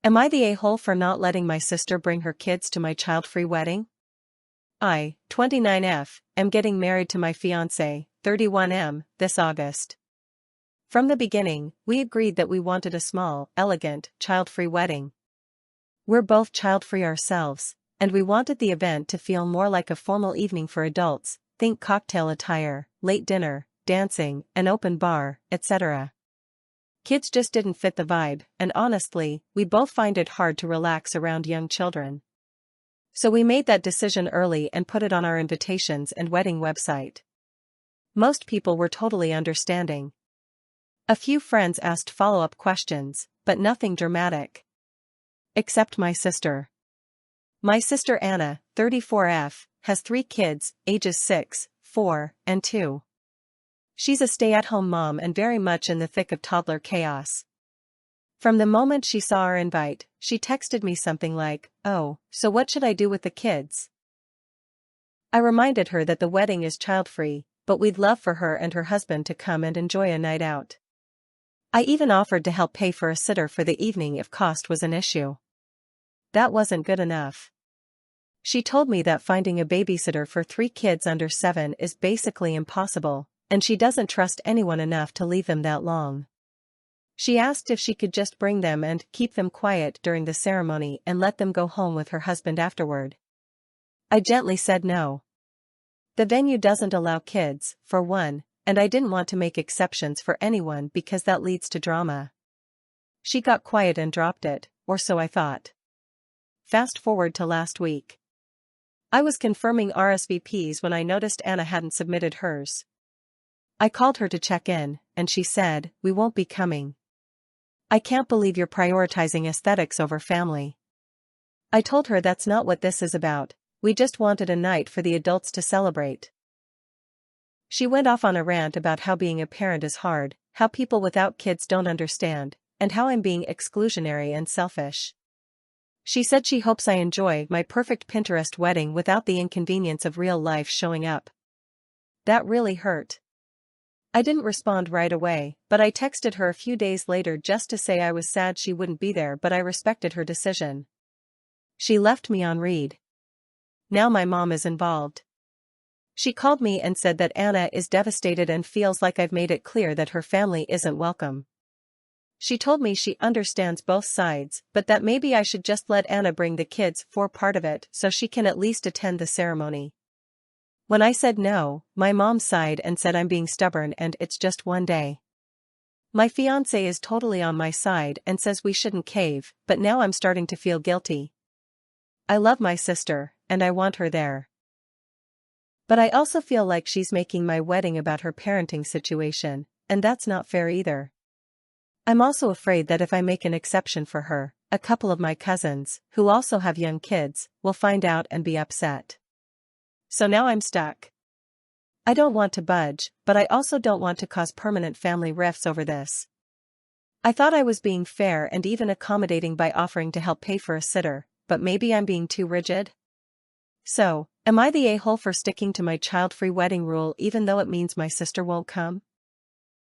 Am I the a-hole for not letting my sister bring her kids to my child-free wedding? I, 29F, am getting married to my fiancé, 31M, this August. From the beginning, we agreed that we wanted a small, elegant, child-free wedding. We're both child-free ourselves, and we wanted the event to feel more like a formal evening for adults, think cocktail attire, late dinner, dancing, an open bar, etc. Kids just didn't fit the vibe, and honestly, we both find it hard to relax around young children. So we made that decision early and put it on our invitations and wedding website. Most people were totally understanding. A few friends asked follow-up questions, but nothing dramatic. Except my sister. My sister Anna, 34F, has 3 kids, ages 6, 4, and 2. She's a stay-at-home mom and very much in the thick of toddler chaos. From the moment she saw our invite, she texted me something like, "Oh, so what should I do with the kids?" I reminded her that the wedding is child-free, but we'd love for her and her husband to come and enjoy a night out. I even offered to help pay for a sitter for the evening if cost was an issue. That wasn't good enough. She told me that finding a babysitter for 3 kids under 7 is basically impossible, and she doesn't trust anyone enough to leave them that long. She asked if she could just bring them and keep them quiet during the ceremony and let them go home with her husband afterward. I gently said no. The venue doesn't allow kids, for one, and I didn't want to make exceptions for anyone because that leads to drama. She got quiet and dropped it, or so I thought. Fast forward to last week. I was confirming RSVPs when I noticed Anna hadn't submitted hers. I called her to check in, and she said, "We won't be coming. I can't believe you're prioritizing aesthetics over family." I told her that's not what this is about, we just wanted a night for the adults to celebrate. She went off on a rant about how being a parent is hard, how people without kids don't understand, and how I'm being exclusionary and selfish. She said she hopes I enjoy my perfect Pinterest wedding without the inconvenience of real life showing up. That really hurt. I didn't respond right away, but I texted her a few days later just to say I was sad she wouldn't be there, but I respected her decision. She left me on read. Now my mom is involved. She called me and said that Anna is devastated and feels like I've made it clear that her family isn't welcome. She told me she understands both sides, but that maybe I should just let Anna bring the kids for part of it so she can at least attend the ceremony. When I said no, my mom sighed and said I'm being stubborn and it's just one day. My fiancé is totally on my side and says we shouldn't cave, but now I'm starting to feel guilty. I love my sister, and I want her there. But I also feel like she's making my wedding about her parenting situation, and that's not fair either. I'm also afraid that if I make an exception for her, a couple of my cousins, who also have young kids, will find out and be upset. So now I'm stuck. I don't want to budge, but I also don't want to cause permanent family rifts over this. I thought I was being fair and even accommodating by offering to help pay for a sitter, but maybe I'm being too rigid? So, am I the a-hole for sticking to my child-free wedding rule even though it means my sister won't come?